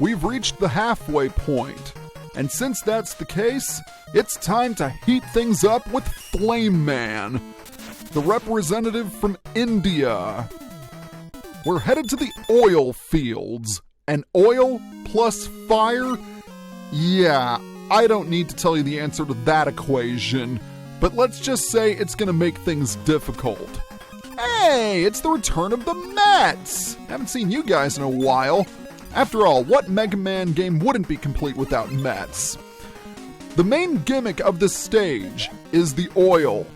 we've reached the halfway point. And since that's the case, it's time to heat things up with Flame Man, the representative from India. We're headed to the oil fields. And oil plus fire? Yeah, I don't need to tell you the answer to that equation, but let's just say it's gonna make things difficult. Hey, it's the return of the Mets! Haven't seen you guys in a while. After all, what Mega Man game wouldn't be complete without Mets? The main gimmick of this stage is the oil.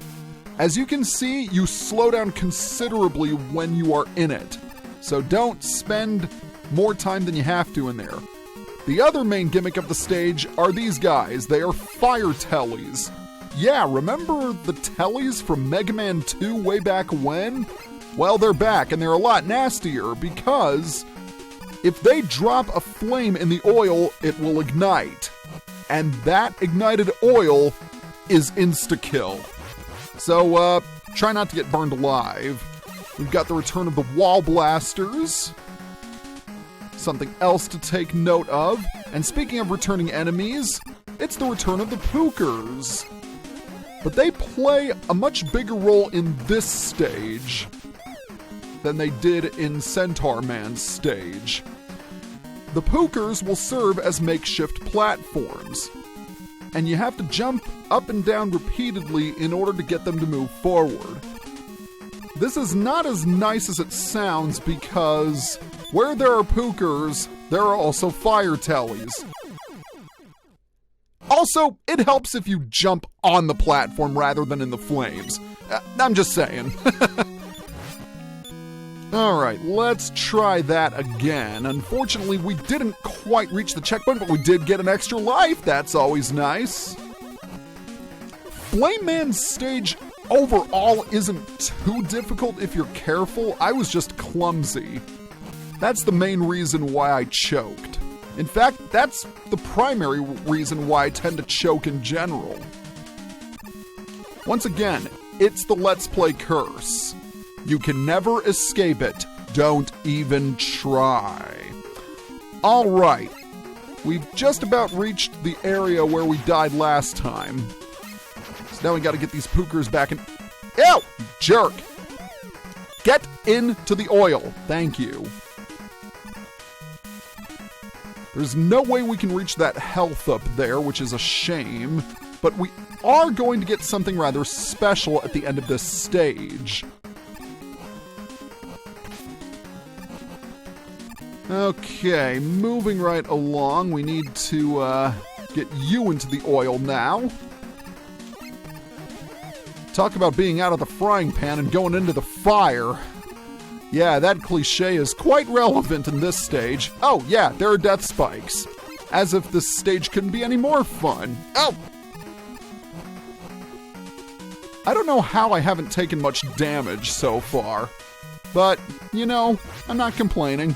As you can see, you slow down considerably when you are in it, so don't spend more time than you have to in there. The other main gimmick of the stage are these guys. They are Fire Tellies. Yeah, remember the Tellies from Mega Man 2 way back when? Well, they're back, and they're a lot nastier because if they drop a flame in the oil, it will ignite. And that ignited oil is insta-kill. So, try not to get burned alive. We've got the return of the Wall Blasters. Something else to take note of. And speaking of returning enemies, it's the return of the Pookers. But they play a much bigger role in this stage than they did in Centaur Man's stage. The Pookers will serve as makeshift platforms, and you have to jump up and down repeatedly in order to get them to move forward. This is not as nice as it sounds because where there are Pookers, there are also Fire Tellies. Also, it helps if you jump on the platform rather than in the flames. I'm just saying. Alright, let's try that again. Unfortunately, we didn't quite reach the checkpoint, but we did get an extra life. That's always nice. Flame Man's stage overall isn't too difficult if you're careful. I was just clumsy. That's the main reason why I choked. In fact, that's the primary reason why I tend to choke in general. Once again, it's the Let's Play curse. You can never escape it. Don't even try. Alright, we've just about reached the area where we died last time. So now we gotta get these Pookers back in. Ew! Jerk! Get into the oil. Thank you. There's no way we can reach that health up there, which is a shame. But we are going to get something rather special at the end of this stage. Okay, moving right along, we need to get you into the oil now. Talk about being out of the frying pan and going into the fire. Yeah, that cliche is quite relevant in this stage. Oh, yeah, there are death spikes. As if this stage couldn't be any more fun. Oh! I don't know how I haven't taken much damage so far. But, you know, I'm not complaining.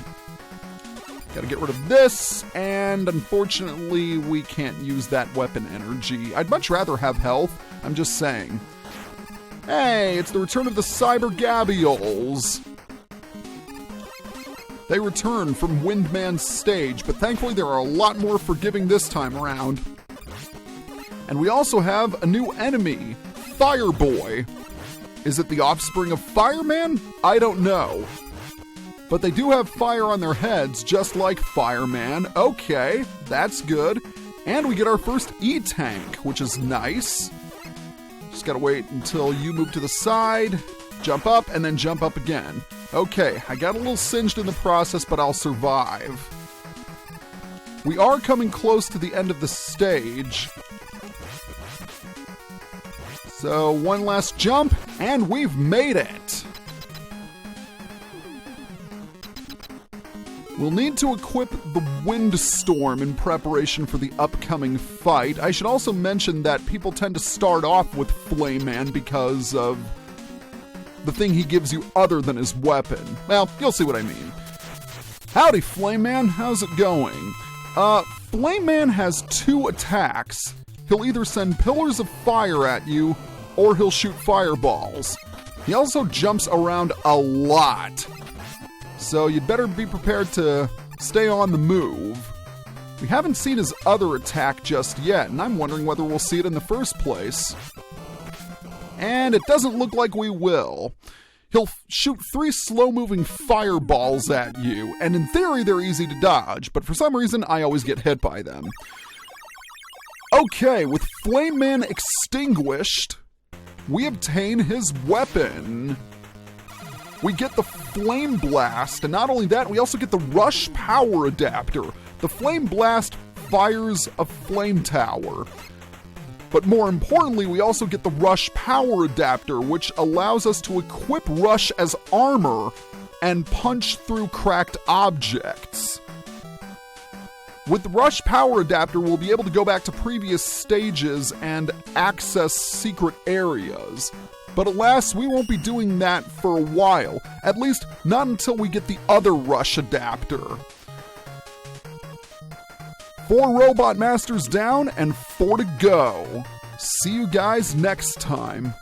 Gotta get rid of this, and unfortunately, we can't use that weapon energy. I'd much rather have health, I'm just saying. Hey, it's the return of the Cyber Gabioles. They return from Windman's stage, but thankfully there are a lot more forgiving this time around. And we also have a new enemy, Fireboy. Is it the offspring of Fireman? I don't know. But they do have fire on their heads, just like Fireman. Okay, that's good. And we get our first E-Tank, which is nice. Just gotta wait until you move to the side, jump up, and then jump up again. Okay, I got a little singed in the process, but I'll survive. We are coming close to the end of the stage. So, one last jump, and we've made it! We'll need to equip the Windstorm in preparation for the upcoming fight. I should also mention that people tend to start off with Flame Man because of the thing he gives you other than his weapon. Well, you'll see what I mean. Howdy, Flame Man. How's it going? Flame Man has two attacks. He'll either send pillars of fire at you, or he'll shoot fireballs. He also jumps around a lot. So you'd better be prepared to stay on the move. We haven't seen his other attack just yet, and I'm wondering whether we'll see it in the first place. And it doesn't look like we will. He'll shoot 3 slow-moving fireballs at you, and in theory they're easy to dodge, but for some reason I always get hit by them. Okay, with Flame Man extinguished, we obtain his weapon. We get the Flame Blast, and not only that, we also get the Rush Power Adapter. The Flame Blast fires a flame tower. But more importantly, we also get the Rush Power Adapter, which allows us to equip Rush as armor and punch through cracked objects. With the Rush Power Adapter, we'll be able to go back to previous stages and access secret areas. But alas, we won't be doing that for a while. At least, not until we get the other Rush Adapter. 4 Robot Masters down and 4 to go. See you guys next time.